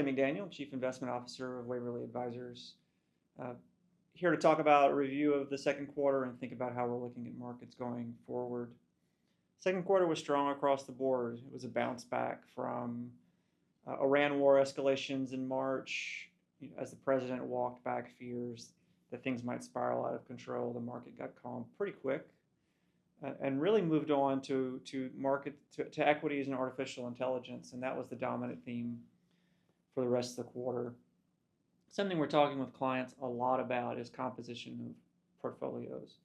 Clay McDaniel, Chief Investment Officer of Waverly Advisors. Uh, Here to talk about a review of the second quarter and think about how we're looking at markets going forward. Second quarter was strong across the board. It was a bounce back from Iran war escalations in March. As the president walked back fears that things might spiral out of control, the market got calm pretty quick and really moved on to equities and artificial intelligence, and that was the dominant theme for the rest of the quarter. Something we're talking with clients a lot about is composition of portfolios.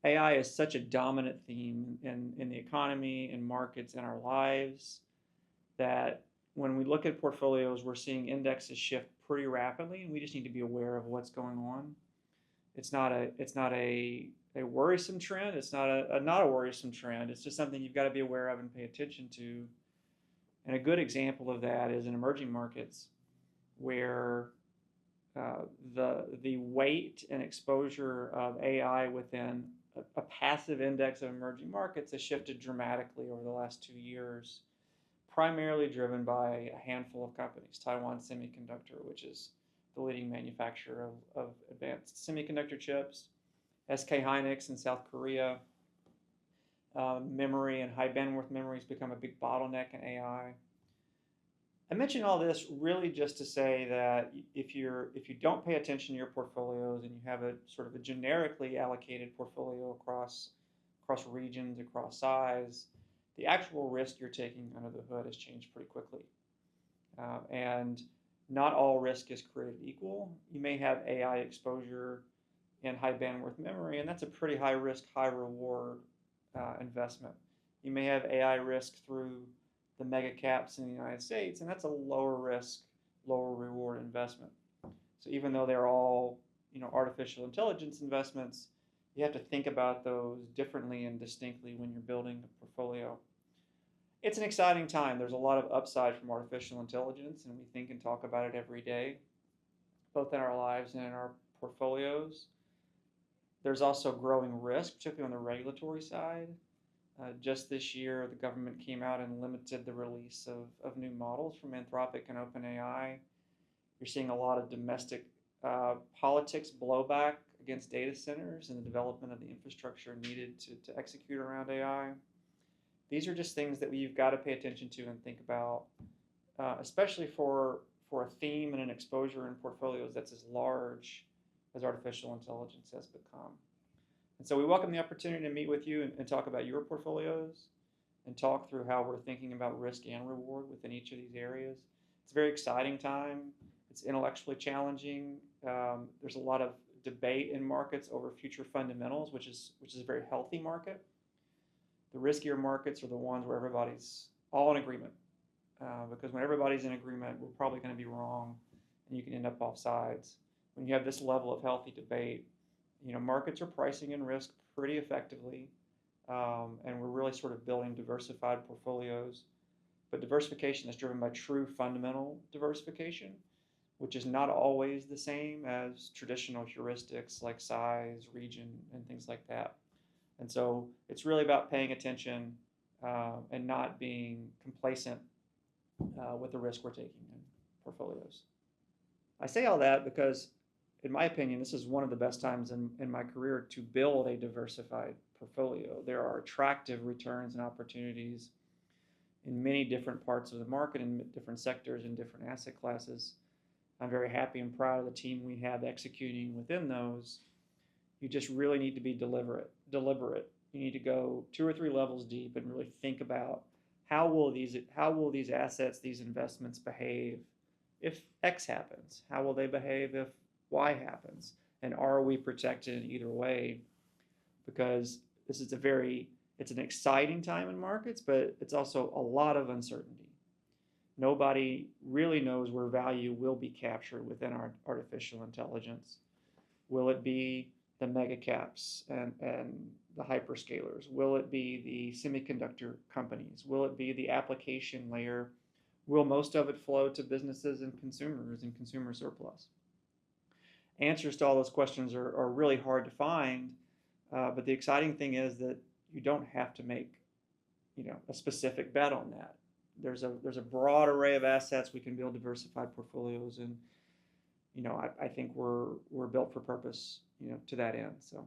AI is such a dominant theme in the economy, in markets, in our lives, that when we look at portfolios, we're seeing indexes shift pretty rapidly, and we just need to be aware of what's going on. It's not a worrisome trend. It's not a worrisome trend. It's just something you've got to be aware of and pay attention to. And a good example of that is in emerging markets, where the weight and exposure of AI within a passive index of emerging markets has shifted dramatically over the last 2 years, primarily driven by a handful of companies. Taiwan Semiconductor, which is the leading manufacturer of advanced semiconductor chips, Hynix in South Korea. Memory and high bandwidth memory has become a big bottleneck in AI. I mention all this really just to say that if you don't pay attention to your portfolios and you have a sort of a generically allocated portfolio across regions, across size, the actual risk you're taking under the hood has changed pretty quickly. And not all risk is created equal. You may have AI exposure in high bandwidth memory, and that's a pretty high risk, high reward investment. You may have AI risk through the mega caps in the United States, and that's a lower risk, lower reward investment. So even though they're all artificial intelligence investments, you have to think about those differently and distinctly when you're building a portfolio. It's an exciting time. There's a lot of upside from artificial intelligence, and we think and talk about it every day, both in our lives and in our portfolios. There's also growing risk, particularly on the regulatory side. Just this year, the government came out and limited the release of new models from Anthropic and OpenAI. You're seeing a lot of domestic politics blowback against data centers and the development of the infrastructure needed to execute around AI. These are just things that we've got to pay attention to and think about, especially for a theme and an exposure in portfolios that's as large as artificial intelligence has become. And so we welcome the opportunity to meet with you and talk about your portfolios and talk through how we're thinking about risk and reward within each of these areas. It's a very exciting time. It's intellectually challenging. There's a lot of debate in markets over future fundamentals, which is a very healthy market. The riskier markets are the ones where everybody's all in agreement, because when everybody's in agreement, we're probably going to be wrong, and you can end up off sides. When you have this level of healthy debate, markets are pricing in risk pretty effectively, and we're really sort of building diversified portfolios. But diversification is driven by true fundamental diversification, which is not always the same as traditional heuristics like size, region, and things like that. And so it's really about paying attention and not being complacent with the risk we're taking in portfolios. I say all that because, in my opinion, this is one of the best times in my career to build a diversified portfolio. There are attractive returns and opportunities in many different parts of the market, in different sectors, and different asset classes. I'm very happy and proud of the team we have executing within those. You just really need to be deliberate. You need to go 2 or 3 levels deep and really think about how will these assets, these investments behave if X happens? How will they behave if Y happens? And are we protected in either way? Because this is it's an exciting time in markets, but it's also a lot of uncertainty. Nobody really knows where value will be captured within our artificial intelligence. Will it be the mega caps and the hyperscalers? Will it be the semiconductor companies? Will it be the application layer? Will most of it flow to businesses and consumers and consumer surplus? Answers to all those questions are really hard to find, but the exciting thing is that you don't have to make a specific bet on that. there's a broad array of assets we can build diversified portfolios, and I think we're built for purpose, to that end. So.